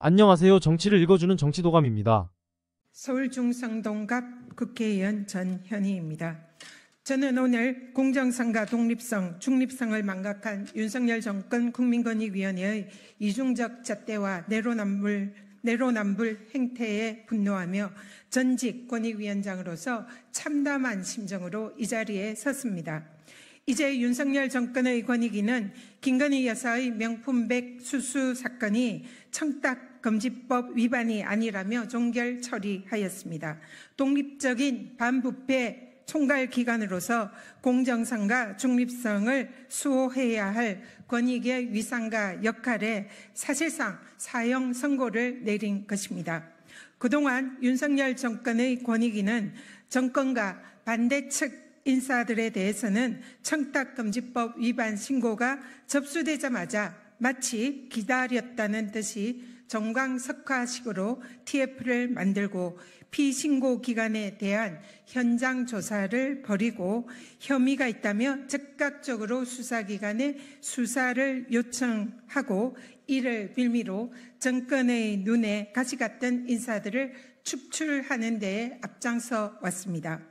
안녕하세요. 정치를 읽어주는 정치도감입니다. 서울 중성동갑 국회의원 전현희입니다. 저는 오늘 공정성과 독립성, 중립성을 망각한 윤석열 정권 국민권익위원회의 이중적 잣대와 내로남불 행태에 분노하며 전직 권익위원장으로서 참담한 심정으로 이 자리에 섰습니다. 이제 윤석열 정권의 권익위는 김건희 여사의 명품백 수수 사건이 청탁금지법 위반이 아니라며 종결 처리하였습니다. 독립적인 반부패 총괄기관으로서 공정성과 중립성을 수호해야 할 권익위의 위상과 역할에 사실상 사형 선고를 내린 것입니다. 그동안 윤석열 정권의 권익위는 정권과 반대측 인사들에 대해서는 청탁금지법 위반 신고가 접수되자마자 마치 기다렸다는 듯이 정광석화식으로 TF를 만들고 피신고 기관에 대한 현장 조사를 벌이고 혐의가 있다며 즉각적으로 수사기관에 수사를 요청하고 이를 빌미로 정권의 눈에 가시 같던 인사들을 축출하는 데에 앞장서 왔습니다.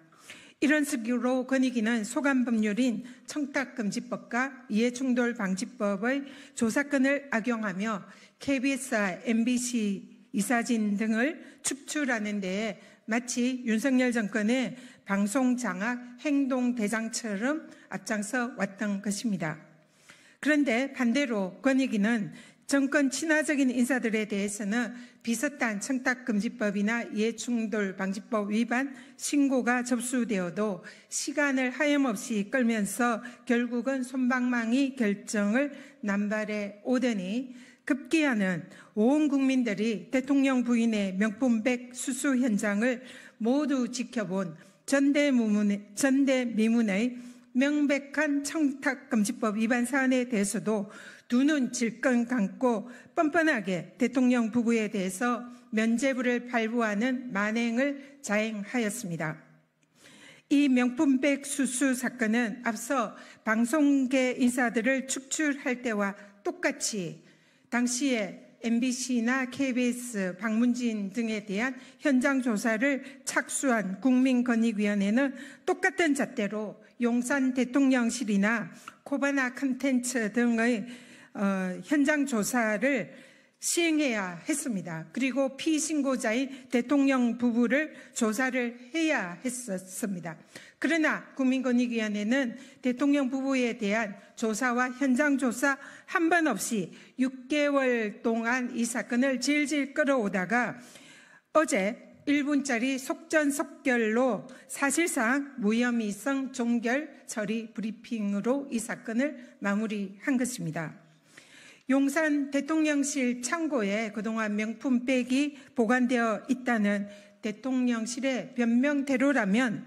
이런 식으로 권익위는 소관법률인 청탁금지법과 이해충돌방지법의 조사권을 악용하며 KBS와 MBC 이사진 등을 축출하는 데에 마치 윤석열 정권의 방송장악 행동대장처럼 앞장서 왔던 것입니다. 그런데 반대로 권익위는 정권 친화적인 인사들에 대해서는 비슷한 청탁금지법이나 이해충돌방지법 위반 신고가 접수되어도 시간을 하염없이 끌면서 결국은 솜방망이 결정을 남발해 오더니 급기야는 온 국민들이 대통령 부인의 명품백 수수 현장을 모두 지켜본 전대미문의 명백한 청탁금지법 위반 사안에 대해서도 두 눈 질끈 감고 뻔뻔하게 대통령 부부에 대해서 면죄부를 발부하는 만행을 자행하였습니다. 이 명품백 수수 사건은 앞서 방송계 인사들을 축출할 때와 똑같이 당시에 MBC나 KBS, 박문진 등에 대한 현장 조사를 착수한 국민권익위원회는 똑같은 잣대로 용산 대통령실이나 코바나 콘텐츠 등의 현장 조사를 시행해야 했습니다. 그리고 피신고자인 대통령 부부를 조사를 해야 했었습니다. 그러나 국민권익위원회는 대통령 부부에 대한 조사와 현장 조사 한 번 없이 6개월 동안 이 사건을 질질 끌어오다가 어제 1분짜리 속전속결로 사실상 무혐의성 종결 처리 브리핑으로 이 사건을 마무리한 것입니다. 용산 대통령실 창고에 그동안 명품백이 보관되어 있다는 대통령실의 변명대로라면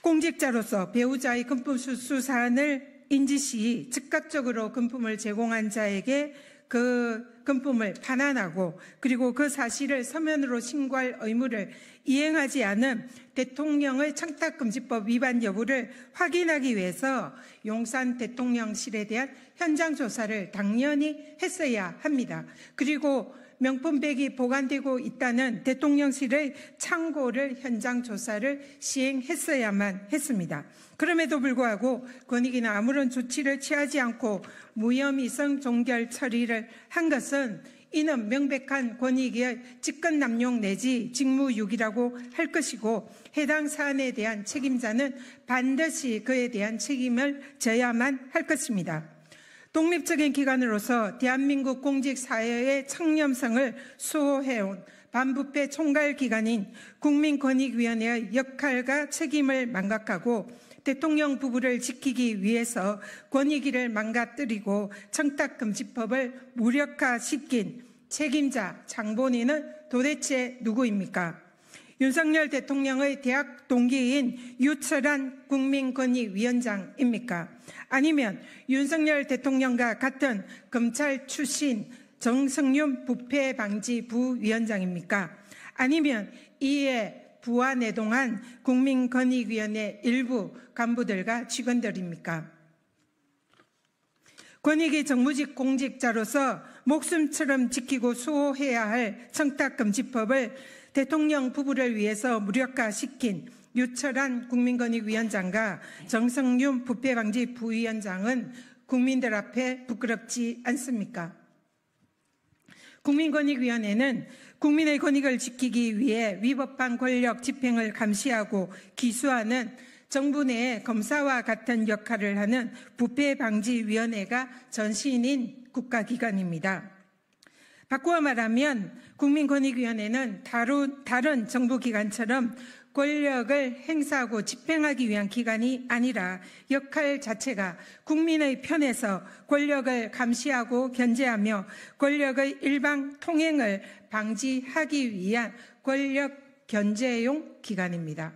공직자로서 배우자의 금품 수수 사안을 인지시 즉각적으로 금품을 제공한 자에게 그 금품을 반환하고 그리고 그 사실을 서면으로 신고할 의무를 이행하지 않은 대통령의 청탁금지법 위반 여부를 확인하기 위해서 용산 대통령실에 대한 현장 조사를 당연히 했어야 합니다. 그리고 명품백이 보관되고 있다는 대통령실의 창고를 현장 조사를 시행했어야만 했습니다. 그럼에도 불구하고 권익위는 아무런 조치를 취하지 않고 무혐의성 종결 처리를 한 것은 이는 명백한 권익위의 직권남용 내지 직무유기라고 할 것이고 해당 사안에 대한 책임자는 반드시 그에 대한 책임을 져야만 할 것입니다. 독립적인 기관으로서 대한민국 공직사회의 청렴성을 수호해온 반부패 총괄기관인 국민권익위원회의 역할과 책임을 망각하고 대통령 부부를 지키기 위해서 권익위를 망가뜨리고 청탁금지법을 무력화시킨 책임자 장본인은 도대체 누구입니까? 윤석열 대통령의 대학 동기인 유철한 국민권익위원장입니까? 아니면 윤석열 대통령과 같은 검찰 출신 정성윤 부패방지 부위원장입니까? 아니면 이에 부하내동한 국민권익위원회 일부 간부들과 직원들입니까? 권익위 정무직 공직자로서 목숨처럼 지키고 수호해야 할 청탁금지법을 대통령 부부를 위해서 무력화시킨 유철한 국민권익위원장과 정성윤 부패방지 부위원장은 국민들 앞에 부끄럽지 않습니까? 국민권익위원회는 국민의 권익을 지키기 위해 위법한 권력 집행을 감시하고 기수하는 정부 내의 검사와 같은 역할을 하는 부패방지위원회가 전신인 국가기관입니다. 바꾸어 말하면 국민권익위원회는 다른 정부기관처럼 권력을 행사하고 집행하기 위한 기관이 아니라 역할 자체가 국민의 편에서 권력을 감시하고 견제하며 권력의 일방 통행을 방지하기 위한 권력 견제용 기관입니다.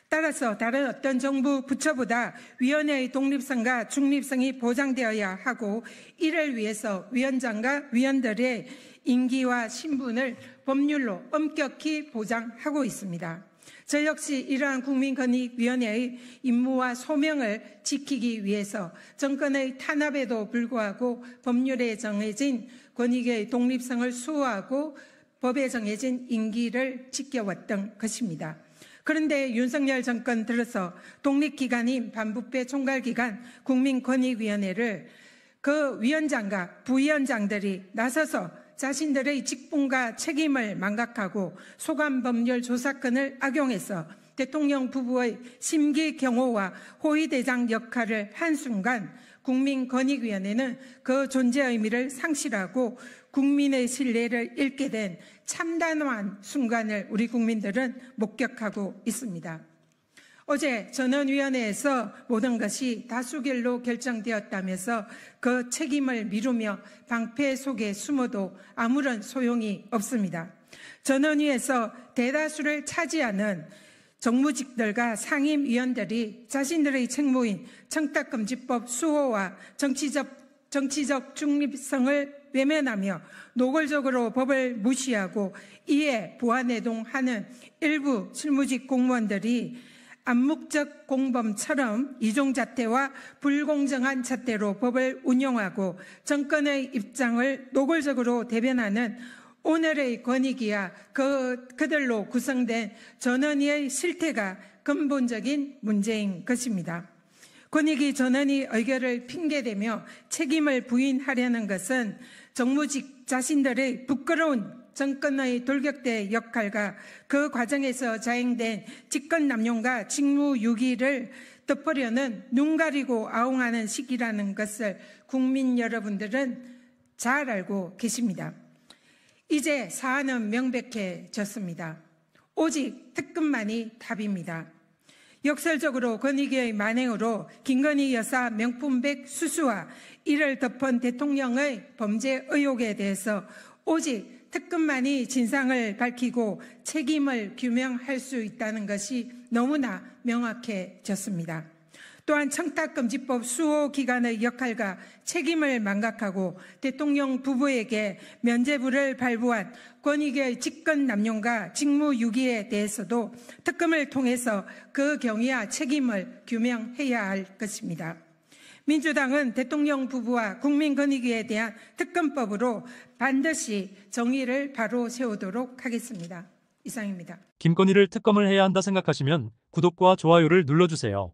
따라서 다른 어떤 정부 부처보다 위원회의 독립성과 중립성이 보장되어야 하고 이를 위해서 위원장과 위원들의 임기와 신분을 법률로 엄격히 보장하고 있습니다. 저 역시 이러한 국민권익위원회의 임무와 소명을 지키기 위해서 정권의 탄압에도 불구하고 법률에 정해진 권익의 독립성을 수호하고 법에 정해진 임기를 지켜왔던 것입니다. 그런데 윤석열 정권 들어서 독립기관인 반부패 총괄기관 국민권익위원회를 그 위원장과 부위원장들이 나서서 자신들의 직분과 책임을 망각하고 소관법률 조사권을 악용해서 대통령 부부의 심기 경호와 호위대장 역할을 한 순간 국민권익위원회는 그 존재 의미를 상실하고 국민의 신뢰를 잃게 된 참담한 순간을 우리 국민들은 목격하고 있습니다. 어제 전원위원회에서 모든 것이 다수결로 결정되었다면서 그 책임을 미루며 방패 속에 숨어도 아무런 소용이 없습니다. 전원위에서 대다수를 차지하는 정무직들과 상임위원들이 자신들의 책무인 청탁금지법 수호와 정치적 중립성을 외면하며 노골적으로 법을 무시하고 이에 부안해동하는 일부 실무직 공무원들이 암묵적 공범처럼 이종잣대와 불공정한 잣대로 법을 운용하고 정권의 입장을 노골적으로 대변하는 오늘의 권익이야 그들로 구성된 전원위의 실태가 근본적인 문제인 것입니다. 권익위 전원위 의결을 핑계대며 책임을 부인하려는 것은 정무직 자신들의 부끄러운 정권의 돌격대 역할과 그 과정에서 자행된 직권남용과 직무유기를 덮으려는 눈 가리고 아웅하는 시기라는 것을 국민 여러분들은 잘 알고 계십니다. 이제 사안은 명백해졌습니다. 오직 특검만이 답입니다. 역설적으로 권익위의 만행으로 김건희 여사 명품백 수수와 이를 덮은 대통령의 범죄 의혹에 대해서 오직 특검만이 진상을 밝히고 책임을 규명할 수 있다는 것이 너무나 명확해졌습니다. 또한 청탁금지법 수호기관의 역할과 책임을 망각하고 대통령 부부에게 면죄부를 발부한 권익의 직권남용과 직무유기에 대해서도 특검을 통해서 그 경위와 책임을 규명해야 할 것입니다. 민주당은 대통령 부부와 국민권익위에 대한 특검법으로 반드시 정의를 바로 세우도록 하겠습니다. 이상입니다. 김건희를 특검을 해야 한다 생각하시면 구독과 좋아요를 눌러주세요.